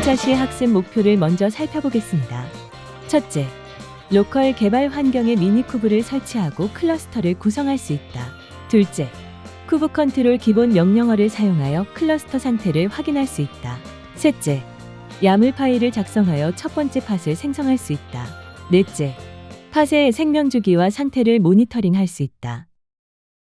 1차 시 학습 목표를 먼저 살펴보겠습니다. 첫째, 로컬 개발 환경에 미니쿠브를 설치하고 클러스터를 구성할 수 있다. 둘째, 쿠브 컨트롤 기본 명령어를 사용하여 클러스터 상태를 확인할 수 있다. 셋째, 야물 파일을 작성하여 첫 번째 팟을 생성할 수 있다. 넷째, 팟의 생명주기와 상태를 모니터링할 수 있다.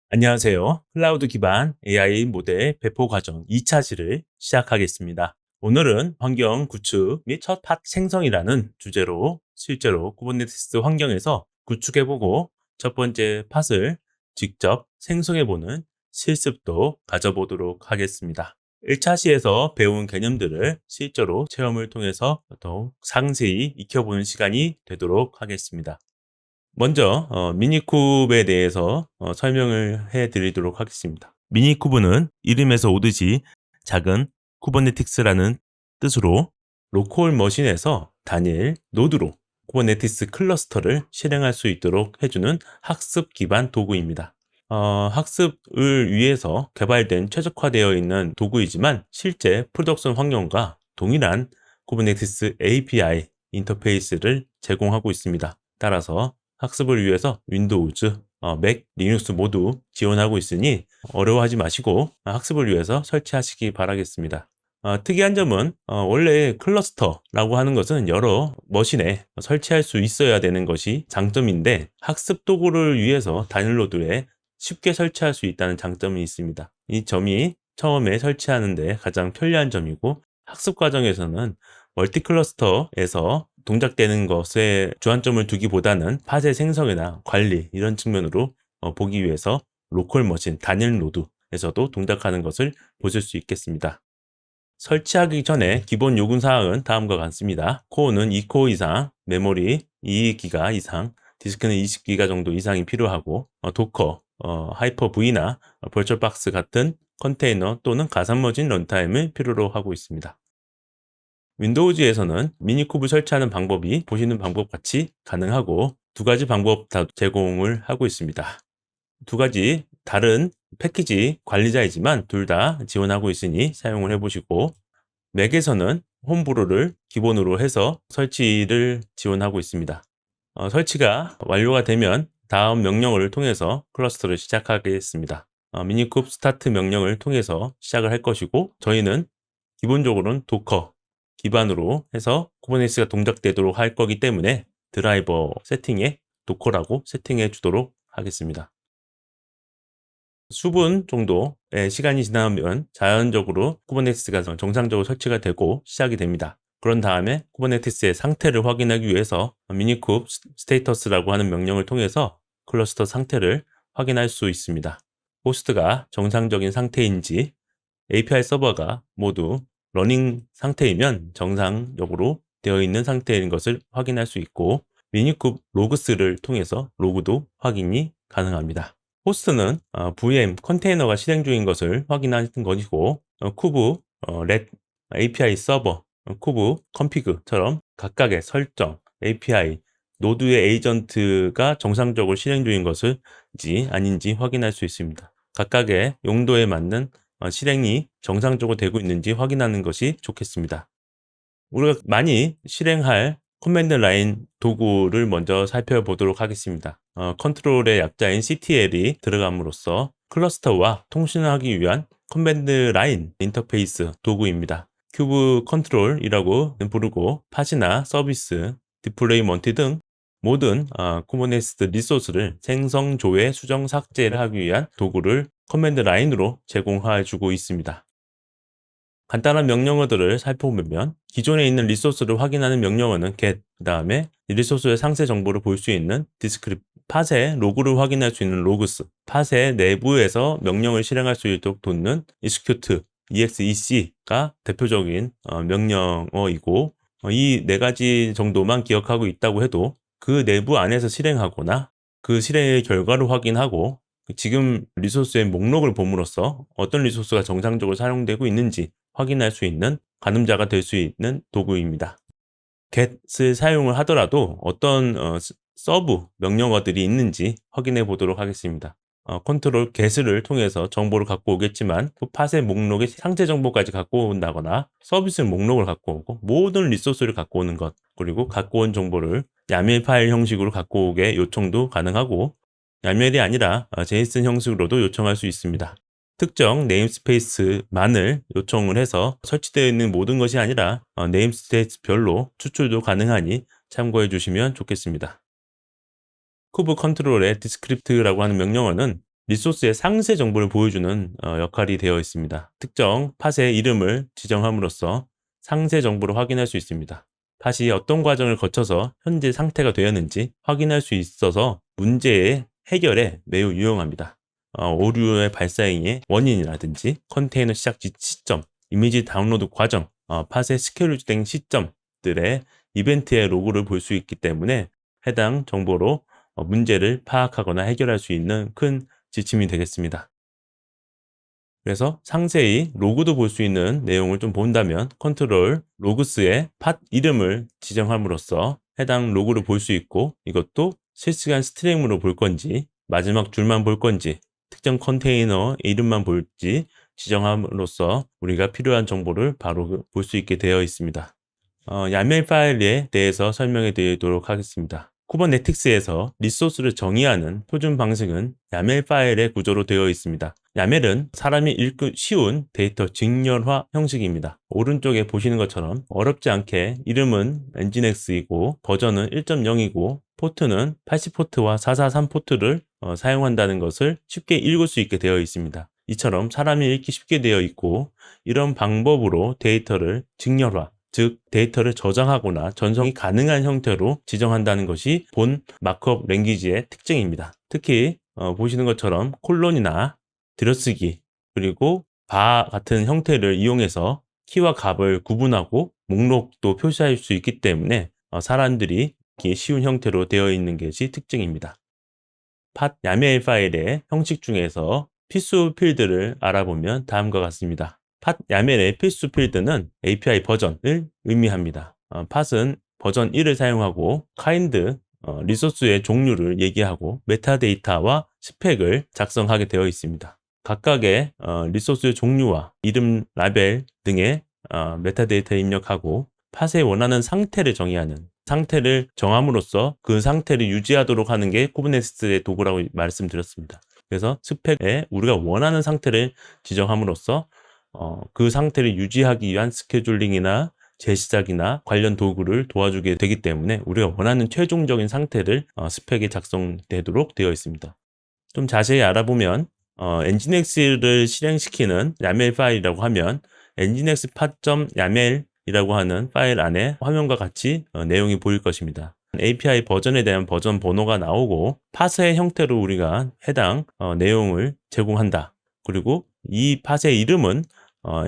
안녕하세요. 클라우드 기반 AI 모델 배포 과정 2차 시를 시작하겠습니다. 오늘은 환경 구축 및 첫 팟 생성이라는 주제로 실제로 쿠버네티스 환경에서 구축해보고 첫 번째 팟을 직접 생성해보는 실습도 가져보도록 하겠습니다. 1차 시에서 배운 개념들을 실제로 체험을 통해서 더욱 상세히 익혀보는 시간이 되도록 하겠습니다. 먼저 미니쿠브에 대해서 설명을 해드리도록 하겠습니다. 미니쿠브는 이름에서 오듯이 작은 쿠버네티스라는 뜻으로 로컬 머신에서 단일 노드로 쿠버네티스 클러스터를 실행할 수 있도록 해주는 학습 기반 도구입니다. 학습을 위해서 개발된 최적화되어 있는 도구이지만 실제 프로덕션 환경과 동일한 쿠버네티스 API 인터페이스를 제공하고 있습니다. 따라서 학습을 위해서 윈도우즈, 맥, 리눅스 모두 지원하고 있으니 어려워하지 마시고 학습을 위해서 설치하시기 바라겠습니다. 특이한 점은 원래 클러스터라고 하는 것은 여러 머신에 설치할 수 있어야 되는 것이 장점인데 학습 도구를 위해서 단일 노드에 쉽게 설치할 수 있다는 장점이 있습니다. 이 점이 처음에 설치하는데 가장 편리한 점이고 학습 과정에서는 멀티 클러스터에서 동작되는 것에 주안점을 두기보다는 팟의 생성이나 관리 이런 측면으로 보기 위해서 로컬 머신 단일 노드에서도 동작하는 것을 보실 수 있겠습니다. 설치하기 전에 기본 요구사항은 다음과 같습니다. 코어는 2코어 이상, 메모리 2기가 이상, 디스크는 20기가 정도 이상이 필요하고 도커, 하이퍼V나 벌처박스 같은 컨테이너 또는 가상머신 런타임을 필요로 하고 있습니다. 윈도우즈에서는 미니쿠브 설치하는 방법이 보시는 방법 같이 가능하고 두 가지 방법 다 제공을 하고 있습니다. 두 가지 다른 패키지 관리자이지만 둘 다 지원하고 있으니 사용을 해보시고 맥에서는 홈브루를 기본으로 해서 설치를 지원하고 있습니다. 설치가 완료가 되면 다음 명령어를 통해서 클러스터를 시작하겠습니다. 미니쿠브 스타트 명령을 통해서 시작을 할 것이고 저희는 기본적으로는 도커 기반으로 해서 쿠버네티스가 동작되도록 할 거기 때문에 드라이버 세팅에 도커라고 세팅해 주도록 하겠습니다. 수분 정도의 시간이 지나면 자연적으로 쿠버네티스가 정상적으로 설치가 되고 시작이 됩니다. 그런 다음에 쿠버네티스의 상태를 확인하기 위해서 미니쿠브 스테이터스라고 하는 명령을 통해서 클러스터 상태를 확인할 수 있습니다. 호스트가 정상적인 상태인지 API 서버가 모두 러닝 상태이면 정상적으로 되어 있는 상태인 것을 확인할 수 있고 미니쿠브 로그스를 통해서 로그도 확인이 가능합니다. 호스트는 VM 컨테이너가 실행 중인 것을 확인하는 것이고 쿠브, 렛, API 서버, 쿠브 컨피그처럼 각각의 설정, API, 노드의 에이전트가 정상적으로 실행 중인 것을지 아닌지 확인할 수 있습니다. 각각의 용도에 맞는 실행이 정상적으로 되고 있는지 확인하는 것이 좋겠습니다. 우리가 많이 실행할 커맨드 라인 도구를 먼저 살펴보도록 하겠습니다. 컨트롤의 약자인 CTL이 들어감으로써 클러스터와 통신하기 위한 커맨드 라인 인터페이스 도구입니다. 큐브 컨트롤이라고 부르고 팟이나 서비스, 디플레이먼트 등 모든 쿠버네티스 리소스를 생성, 조회, 수정, 삭제를 하기 위한 도구를 커맨드 라인으로 제공해 주고 있습니다. 간단한 명령어들을 살펴보면 기존에 있는 리소스를 확인하는 명령어는 get, 그 다음에 리소스의 상세 정보를 볼 수 있는 descript, 팟의 로그를 확인할 수 있는 logs, 팟의 내부에서 명령을 실행할 수 있도록 돕는 execute, exec가 대표적인 명령어이고 이 네 가지 정도만 기억하고 있다고 해도 그 내부 안에서 실행하거나 그 실행의 결과를 확인하고 지금 리소스의 목록을 봄으로써 어떤 리소스가 정상적으로 사용되고 있는지 확인할 수 있는 가늠자가 될 수 있는 도구입니다. get을 사용을 하더라도 어떤 서브 명령어들이 있는지 확인해 보도록 하겠습니다. 컨트롤 get를 통해서 정보를 갖고 오겠지만 또 팟의 목록의 상세 정보까지 갖고 온다거나 서비스 목록을 갖고 오고 모든 리소스를 갖고 오는 것, 그리고 갖고 온 정보를 야멜 파일 형식으로 갖고 오게 요청도 가능하고, 야멜이 아니라 제이슨 형식으로도 요청할 수 있습니다. 특정 네임스페이스만을 요청을 해서 설치되어 있는 모든 것이 아니라 네임스페이스별로 추출도 가능하니 참고해 주시면 좋겠습니다. 쿠브 컨트롤의 디스크립트라고 하는 명령어는 리소스의 상세 정보를 보여주는 역할이 되어 있습니다. 특정 팟의 이름을 지정함으로써 상세 정보를 확인할 수 있습니다. 팟이 어떤 과정을 거쳐서 현재 상태가 되었는지 확인할 수 있어서 문제의 해결에 매우 유용합니다. 오류의 발생의 원인이라든지 컨테이너 시작 시점, 이미지 다운로드 과정, 팟의 스케줄된 시점들의 이벤트의 로그를 볼 수 있기 때문에 해당 정보로 문제를 파악하거나 해결할 수 있는 큰 지침이 되겠습니다. 그래서 상세히 로그도 볼 수 있는 내용을 좀 본다면 컨트롤 로그스의 팟 이름을 지정함으로써 해당 로그를 볼 수 있고, 이것도 실시간 스트리밍으로 볼 건지 마지막 줄만 볼 건지 특정 컨테이너 이름만 볼지 지정함으로써 우리가 필요한 정보를 바로 볼 수 있게 되어 있습니다. 야멜 파일에 대해서 설명해 드리도록 하겠습니다. 쿠버네티스에서 리소스를 정의하는 표준 방식은 야멜 파일의 구조로 되어 있습니다. 야멜은 사람이 읽기 쉬운 데이터 직렬화 형식입니다. 오른쪽에 보시는 것처럼 어렵지 않게 이름은 엔진엑스이고 버전은 1.0이고 포트는 80포트와 443포트를 사용한다는 것을 쉽게 읽을 수 있게 되어 있습니다. 이처럼 사람이 읽기 쉽게 되어 있고, 이런 방법으로 데이터를 직렬화, 즉 데이터를 저장하거나 전송이 가능한 형태로 지정한다는 것이 본 마크업 랭귀지의 특징입니다. 특히 보시는 것처럼 콜론이나 들여쓰기, 그리고 바 같은 형태를 이용해서 키와 값을 구분하고 목록도 표시할 수 있기 때문에 사람들이 읽기 쉬운 형태로 되어 있는 것이 특징입니다. 팟 야멜 파일의 형식 중에서 필수 필드를 알아보면 다음과 같습니다. 팟 야멜의 필수 필드는 API 버전을 의미합니다. 팟은 버전 1을 사용하고 kind, 리소스의 종류를 얘기하고 메타데이터와 스펙을 작성하게 되어 있습니다. 각각의 리소스의 종류와 이름, 라벨 등의 메타데이터를 입력하고 팟에 원하는 상태를 정의하는, 상태를 정함으로써 그 상태를 유지하도록 하는 게 쿠버네티스의 도구라고 말씀드렸습니다. 그래서 스펙에 우리가 원하는 상태를 지정함으로써 그 상태를 유지하기 위한 스케줄링이나 재시작이나 관련 도구를 도와주게 되기 때문에 우리가 원하는 최종적인 상태를 스펙에 작성되도록 되어 있습니다. 좀 자세히 알아보면 엔진엑스를 실행시키는 야멜 파일이라고 하면 엔진엑스 팟.yamel이라고 하는 파일 안에 화면과 같이 내용이 보일 것입니다. API 버전에 대한 버전 번호가 나오고 팟의 형태로 우리가 해당 내용을 제공한다. 그리고 이 팟의 이름은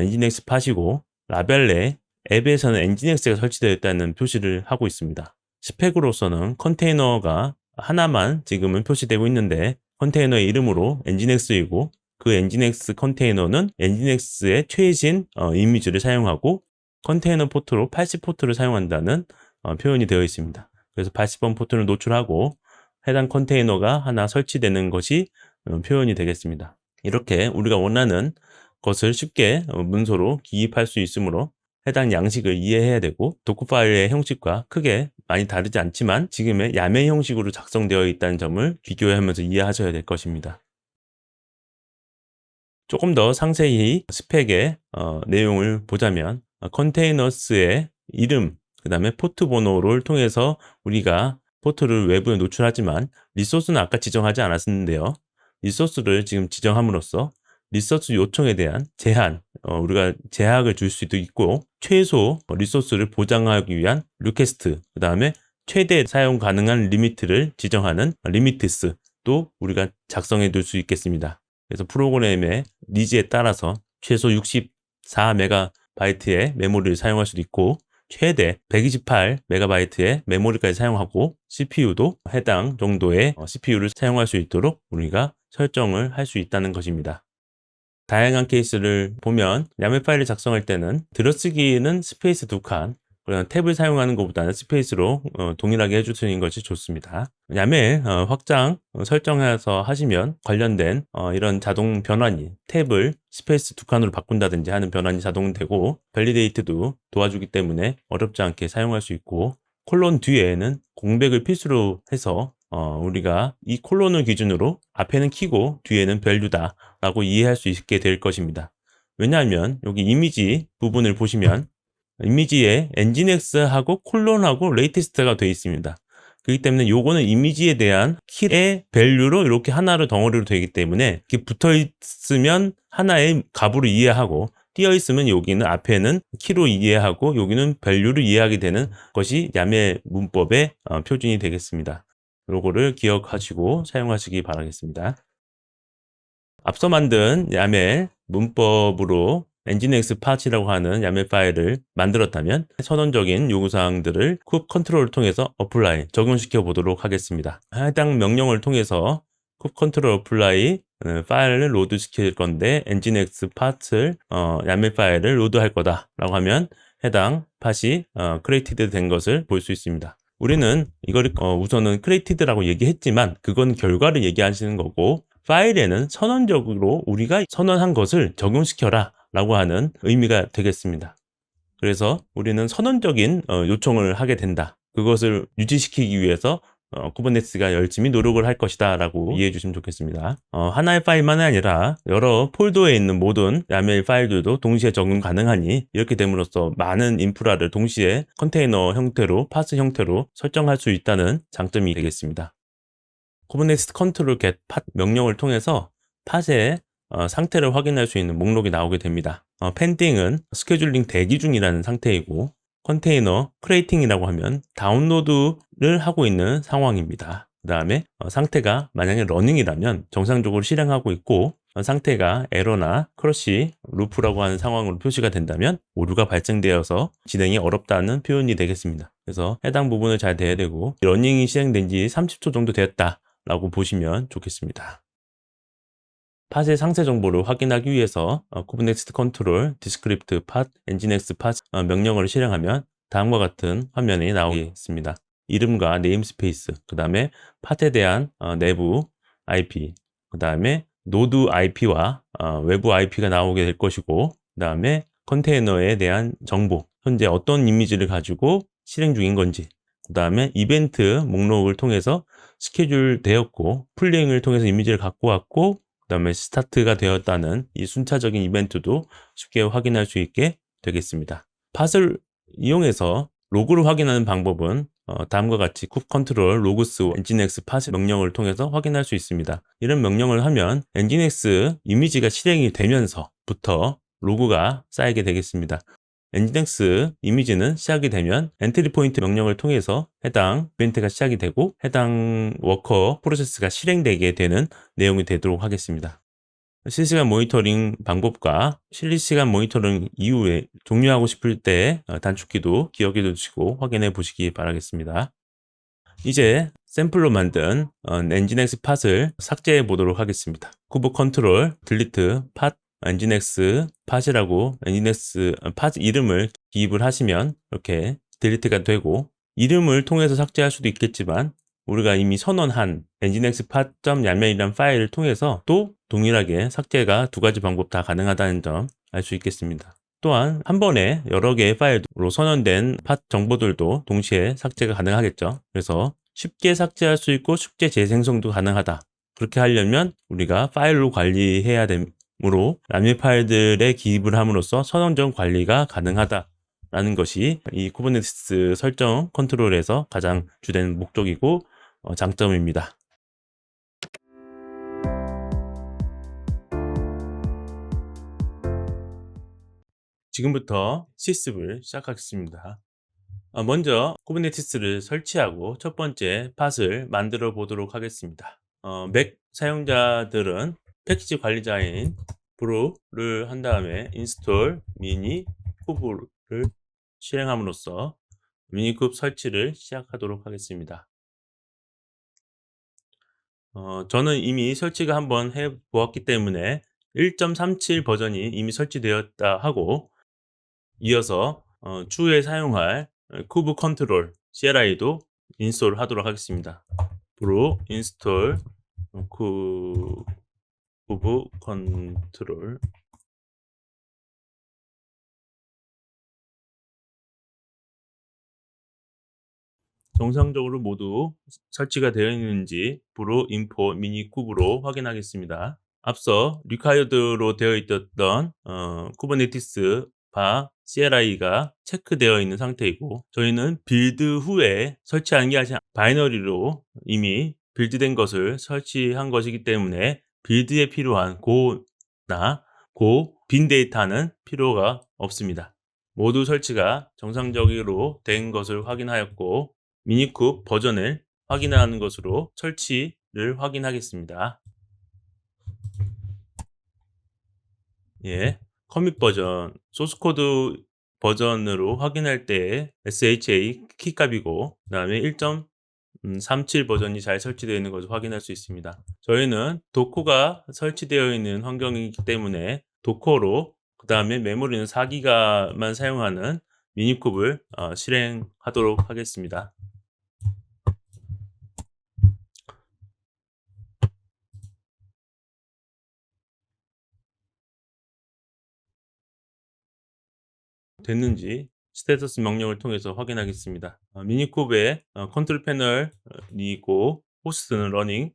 엔진엑스 팟이고 라벨에 앱에서는 엔진엑스가 설치되어 있다는 표시를 하고 있습니다. 스펙으로서는 컨테이너가 하나만 지금은 표시되고 있는데 컨테이너의 이름으로 엔진엑스이고 그 엔진엑스 컨테이너는 엔진엑스의 최신 이미지를 사용하고 컨테이너 포트로 80포트를 사용한다는 표현이 되어 있습니다. 그래서 80번 포트를 노출하고 해당 컨테이너가 하나 설치되는 것이 표현이 되겠습니다. 이렇게 우리가 원하는 것을 쉽게 문서로 기입할 수 있으므로 해당 양식을 이해해야 되고, 도쿠 파일의 형식과 크게 많이 다르지 않지만 지금의 야멜 형식으로 작성되어 있다는 점을 비교하면서 이해하셔야 될 것입니다. 조금 더 상세히 스펙의 내용을 보자면 컨테이너스의 이름, 그 다음에 포트 번호를 통해서 우리가 포트를 외부에 노출하지만 리소스는 아까 지정하지 않았는데요. 리소스를 지금 지정함으로써 리소스 요청에 대한 제한, 우리가 제약을 줄 수도 있고, 최소 리소스를 보장하기 위한 리퀘스트, 그 다음에 최대 사용 가능한 리미트를 지정하는 리미티스도 우리가 작성해 둘 수 있겠습니다. 그래서 프로그램의 니즈에 따라서 최소 64MB의 메모리를 사용할 수도 있고 최대 128MB의 메모리까지 사용하고 CPU도 해당 정도의 CPU를 사용할 수 있도록 우리가 설정을 할 수 있다는 것입니다. 다양한 케이스를 보면 야멜 파일을 작성할 때는 들여쓰기는 스페이스 2칸, 그냥 탭을 사용하는 것보다는 스페이스로 동일하게 해주시는 것이 좋습니다. 야멜 확장 설정해서 하시면 관련된 이런 자동 변환이 탭을 스페이스 두 칸으로 바꾼다든지 하는 변환이 자동되고 밸리데이트도 도와주기 때문에 어렵지 않게 사용할 수 있고, 콜론 뒤에는 공백을 필수로 해서 우리가 이 콜론을 기준으로 앞에는 키고 뒤에는 밸류다 라고 이해할 수 있게 될 것입니다. 왜냐하면 여기 이미지 부분을 보시면 이미지에 엔진엑스하고 콜론하고 레이티스트가 되어 있습니다. 그렇기 때문에 요거는 이미지에 대한 키의 밸류로 이렇게 하나로 덩어리로 되기 때문에 이렇게 붙어 있으면 하나의 값으로 이해하고, 띄어 있으면 여기는 앞에는 키로 이해하고 여기는 밸류로 이해하게 되는 것이 야멜 문법의 표준이 되겠습니다. 요거를 기억하시고 사용하시기 바라겠습니다. 앞서 만든 야멜 문법으로 엔진엑스 파츠라고 하는 야멜 파일을 만들었다면 선언적인 요구사항들을 쿱 컨트롤을 통해서 어플라이 적용시켜 보도록 하겠습니다. 해당 명령을 통해서 쿱 컨트롤 어플라이 파일을 로드 시킬 건데 엔진엑스 파츠 야멜 파일을 로드할 거다 라고 하면 해당 팟이 크리에이티드 된 것을 볼 수 있습니다. 우리는 이걸 우선은 크리에이티드라고 얘기했지만 그건 결과를 얘기하시는 거고, 파일에는 선언적으로 우리가 선언한 것을 적용시켜라 라고 하는 의미가 되겠습니다. 그래서 우리는 선언적인 요청을 하게 된다. 그것을 유지시키기 위해서 쿠버네티스가 열심히 노력을 할 것이다 라고 이해해 주시면 좋겠습니다. 하나의 파일만이 아니라 여러 폴더에 있는 모든 야멜 파일들도 동시에 적용 가능하니, 이렇게 됨으로써 많은 인프라를 동시에 컨테이너 형태로, 파스 형태로 설정할 수 있다는 장점이 되겠습니다. 쿠버네티스 컨트롤 get 팟 명령을 통해서 팟의 상태를 확인할 수 있는 목록이 나오게 됩니다. 펜딩은 스케줄링 대기 중이라는 상태이고, 컨테이너 크레이팅이라고 하면 다운로드를 하고 있는 상황입니다. 그 다음에 상태가 만약에 러닝이라면 정상적으로 실행하고 있고, 상태가 에러나 크러쉬, 루프라고 하는 상황으로 표시가 된다면 오류가 발생되어서 진행이 어렵다는 표현이 되겠습니다. 그래서 해당 부분을 잘 돼야 되고, 러닝이 시행된 지 30초 정도 되었다 라고 보시면 좋겠습니다. 팟의 상세 정보를 확인하기 위해서 쿠버네티스 컨트롤 디스크립트 팟 엔진엑스 팟 명령어를 실행하면 다음과 같은 화면이 나오겠습니다. 이름과 네임스페이스, 그 다음에 팟에 대한 내부 IP, 그 다음에 노드 IP와 외부 IP가 나오게 될 것이고, 그 다음에 컨테이너에 대한 정보, 현재 어떤 이미지를 가지고 실행 중인 건지, 그 다음에 이벤트 목록을 통해서 스케줄 되었고, 풀링을 통해서 이미지를 갖고 왔고, 그 다음에 스타트가 되었다는 이 순차적인 이벤트도 쉽게 확인할 수 있게 되겠습니다. 팟을 이용해서 로그를 확인하는 방법은 다음과 같이 쿱 컨트롤 로그스 엔진엑스 팟 명령을 통해서 확인할 수 있습니다. 이런 명령을 하면 엔진엑스 이미지가 실행이 되면서부터 로그가 쌓이게 되겠습니다. 엔진엑스 이미지는 시작이 되면 엔트리 포인트 명령을 통해서 해당 이벤트가 시작이 되고 해당 워커 프로세스가 실행되게 되는 내용이 되도록 하겠습니다. 실시간 모니터링 방법과 실시간 모니터링 이후에 종료하고 싶을 때 단축키도 기억해 두시고 확인해 보시기 바라겠습니다. 이제 샘플로 만든 엔진엑스 팟을 삭제해 보도록 하겠습니다. 쿠브 컨트롤 딜리트 팟 엔진엑스 팟이라고 엔진엑스 팟 이름을 기입을 하시면 이렇게 딜리트가 되고, 이름을 통해서 삭제할 수도 있겠지만 우리가 이미 선언한 엔진엑스 팟.yml이라는 파일을 통해서 또 동일하게 삭제가 두 가지 방법 다 가능하다는 점 알 수 있겠습니다. 또한 한 번에 여러 개의 파일로 선언된 팟 정보들도 동시에 삭제가 가능하겠죠. 그래서 쉽게 삭제할 수 있고 쉽게 재생성도 가능하다. 그렇게 하려면 우리가 파일로 관리해야 되므로 야멜 파일들에 기입을 함으로써 선언적 관리가 가능하다라는 것이 이 쿠버네티스 설정 컨트롤에서 가장 주된 목적이고 장점입니다. 지금부터 실습을 시작하겠습니다. 먼저 쿠버네티스를 설치하고 첫 번째 팟을 만들어 보도록 하겠습니다. 맥 사용자들은 패키지 관리자인 브루를 한 다음에 인스톨 미니 쿠브를 실행함으로써 미니쿱 설치를 시작하도록 하겠습니다. 저는 이미 설치가 한번 해 보았기 때문에 1.37 버전이 이미 설치되었다 하고, 이어서 추후에 사용할 쿠브 컨트롤 CLI도 인스톨 하도록 하겠습니다. 프로 인스톨 쿠브 컨트롤. 정상적으로 모두 설치가 되어 있는지 브로 인포 미니 쿠브로 확인하겠습니다. 앞서 리콰이어드로 되어 있었던 쿠버네티스 바 CLI가 체크되어 있는 상태이고, 저희는 빌드 후에 설치한 게 아니라 바이너리로 이미 빌드된 것을 설치한 것이기 때문에 빌드에 필요한 고나 빈 데이터는 필요가 없습니다. 모두 설치가 정상적으로 된 것을 확인하였고, 미니쿱 버전을 확인하는 것으로 설치를 확인하겠습니다. 예, 커밋 버전, 소스코드 버전으로 확인할 때 SHA 키값이고, 그 다음에 1.37 버전이 잘 설치되어 있는 것을 확인할 수 있습니다. 저희는 도커가 설치되어 있는 환경이기 때문에 도커로, 그 다음에 메모리는 4기가만 사용하는 미니쿱을 실행하도록 하겠습니다. 됐는지 스테이터스 명령을 통해서 확인하겠습니다. 미니쿱의 컨트롤 패널이 있고, 호스트는 러닝,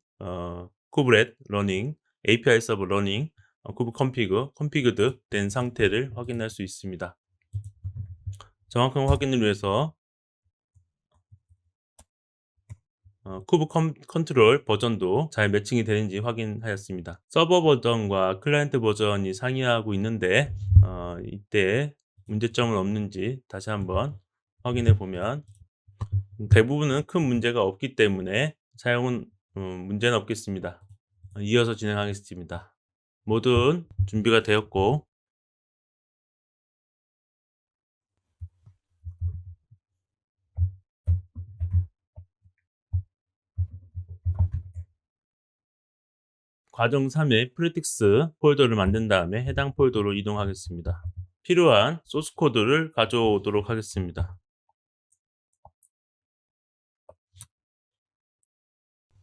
쿠브렛 러닝, API 서버 러닝, 쿠브 컨피그드 된 상태를 확인할 수 있습니다. 정확한 확인을 위해서 쿠브 컨트롤 버전도 잘 매칭이 되는지 확인하였습니다. 서버 버전과 클라이언트 버전이 상이하고 있는데, 이때 문제점은 없는지 다시 한번 확인해 보면 대부분은 큰 문제가 없기 때문에 사용은 문제는 없겠습니다. 이어서 진행하겠습니다. 모든 준비가 되었고, 과정 3의 프리틱스 폴더를 만든 다음에 해당 폴더로 이동하겠습니다. 필요한 소스 코드를 가져오도록 하겠습니다.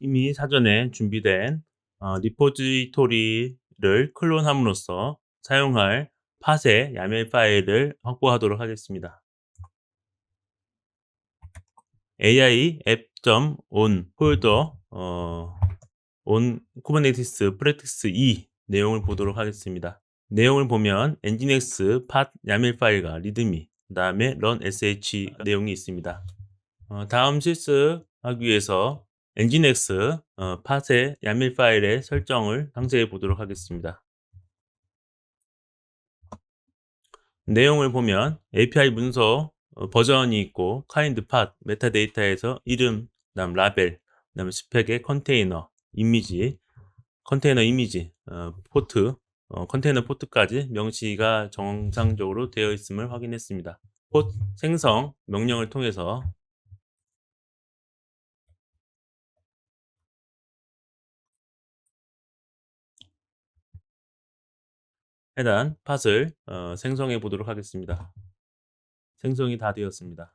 이미 사전에 준비된 리포지토리를 클론함으로써 사용할 팟의 야멜 파일을 확보하도록 하겠습니다. AI app.on 폴더 on kubernetes practice 2 내용을 보도록 하겠습니다. 내용을 보면 nginx 팟 야멜 파일과 리드미, 그 다음에 run sh 내용이 있습니다. 다음 실습하기 위해서 nginx 팟의 야멜 파일의 설정을 상세히 보도록 하겠습니다. 내용을 보면 API 문서 버전이 있고, kind 팟 메타데이터에서 이름, 그다음 라벨, 그다음에 스펙의 컨테이너 이미지, 포트, 컨테이너 포트까지 명시가 정상적으로 되어 있음을 확인했습니다. 포트 생성 명령을 통해서 해당 팟을 생성해 보도록 하겠습니다. 생성이 다 되었습니다.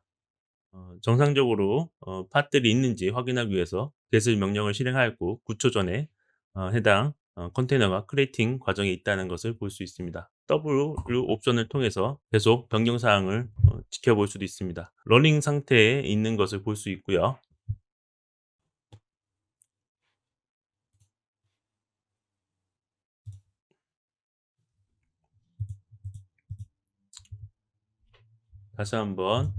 정상적으로 팟들이 있는지 확인하기 위해서 get 명령을 실행하였고, 9초 전에 해당 컨테이너가 크리에이팅 과정에 있다는 것을 볼 수 있습니다. W 옵션을 통해서 계속 변경 사항을 지켜볼 수도 있습니다. 러닝 상태에 있는 것을 볼 수 있고요. 다시 한번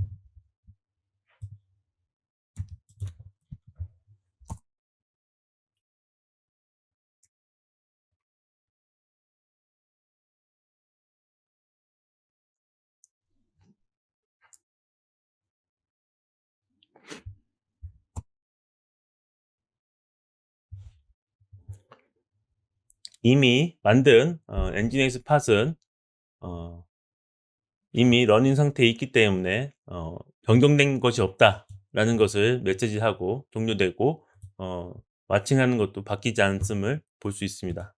이미 만든 nginx 팟은 이미 러닝 상태에 있기 때문에 변경된 것이 없다라는 것을 메시지하고 종료되고, 마칭하는 것도 바뀌지 않음을 볼 수 있습니다.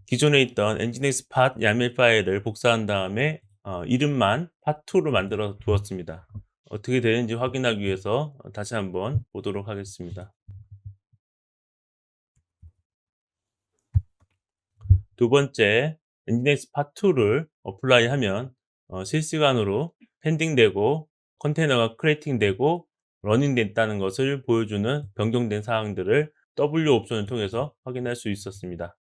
기존에 있던 nginx 팟 야멜 파일을 복사한 다음에 이름만 part2로 만들어 두었습니다. 어떻게 되는지 확인하기 위해서 다시 한번 보도록 하겠습니다. 두 번째, nginx part2를 어플라이 하면 실시간으로 펜딩되고 컨테이너가 크리에이팅 되고 러닝 됐다는 것을 보여주는 변경된 사항들을 W 옵션을 통해서 확인할 수 있었습니다.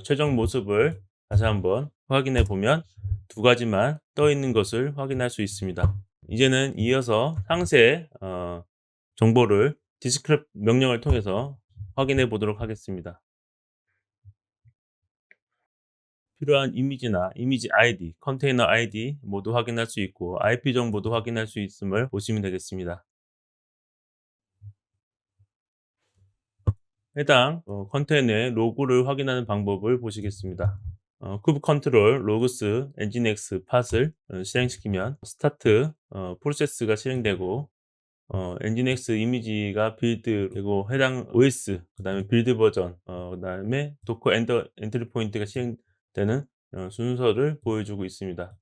최종 모습을 다시 한번 확인해 보면 두 가지만 떠 있는 것을 확인할 수 있습니다. 이제는 이어서 상세 정보를 디스크립 명령을 통해서 확인해 보도록 하겠습니다. 필요한 이미지나 이미지 ID, 컨테이너 ID 모두 확인할 수 있고 IP 정보도 확인할 수 있음을 보시면 되겠습니다. 해당 컨테이너의 로그를 확인하는 방법을 보시겠습니다. 쿠브 컨트롤 로그스 nginx 팟을 실행시키면 스타트 프로세스가 실행되고 nginx 이미지가 빌드되고 해당 OS, 그 다음에 빌드 버전, 그 다음에 도커 엔트리 포인트가 실행되는 순서를 보여주고 있습니다.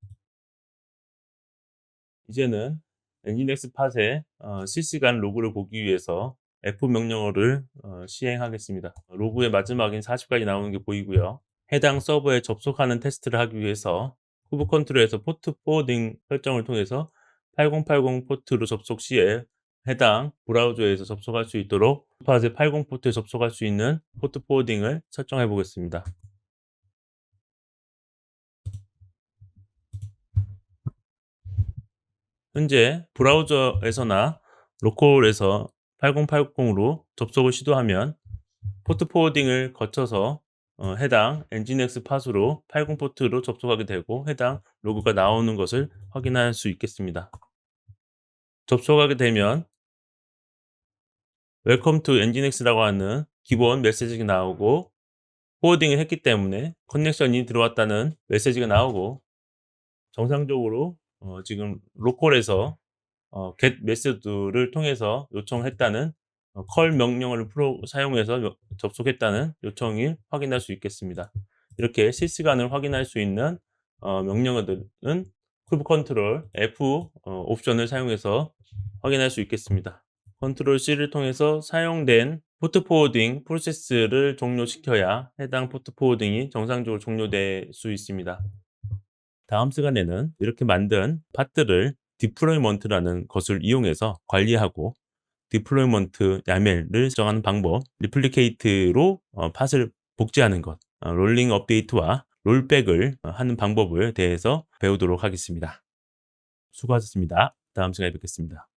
이제는 nginx 팟의 실시간 로그를 보기 위해서 F 명령어를 시행하겠습니다. 로그의 마지막인 40까지 나오는 게 보이고요. 해당 서버에 접속하는 테스트를 하기 위해서 쿠브 컨트롤에서 포트 포워딩 설정을 통해서 8080 포트로 접속 시에 해당 브라우저에서 접속할 수 있도록 팟의 80 포트에 접속할 수 있는 포트 포워딩을 설정해 보겠습니다. 현재 브라우저에서나 로컬에서 8080으로 접속을 시도하면 포트 포워딩을 거쳐서 해당 nginx 팟으로 80 포트로 접속하게 되고 해당 로그가 나오는 것을 확인할 수 있겠습니다. 접속하게 되면 Welcome to nginx라고 하는 기본 메시지가 나오고 포워딩을 했기 때문에 커넥션이 들어왔다는 메시지가 나오고 정상적으로 지금 로컬에서 get 메시지를 통해서 요청했다는 call 명령어를 사용해서 접속했다는 요청을 확인할 수 있겠습니다. 이렇게 실시간을 확인할 수 있는 명령어들은 쿠브 컨트롤 F 옵션을 사용해서 확인할 수 있겠습니다. 컨트롤 C를 통해서 사용된 포트 포워딩 프로세스를 종료시켜야 해당 포트 포워딩이 정상적으로 종료될 수 있습니다. 다음 시간에는 이렇게 만든 팟들을 디플로이먼트라는 것을 이용해서 관리하고 디플로이먼트 야멜을 정하는 방법, 리플리케이트로 팟을 복제하는 것, 롤링 업데이트와 롤백을 하는 방법에 대해서 배우도록 하겠습니다. 수고하셨습니다. 다음 시간에 뵙겠습니다.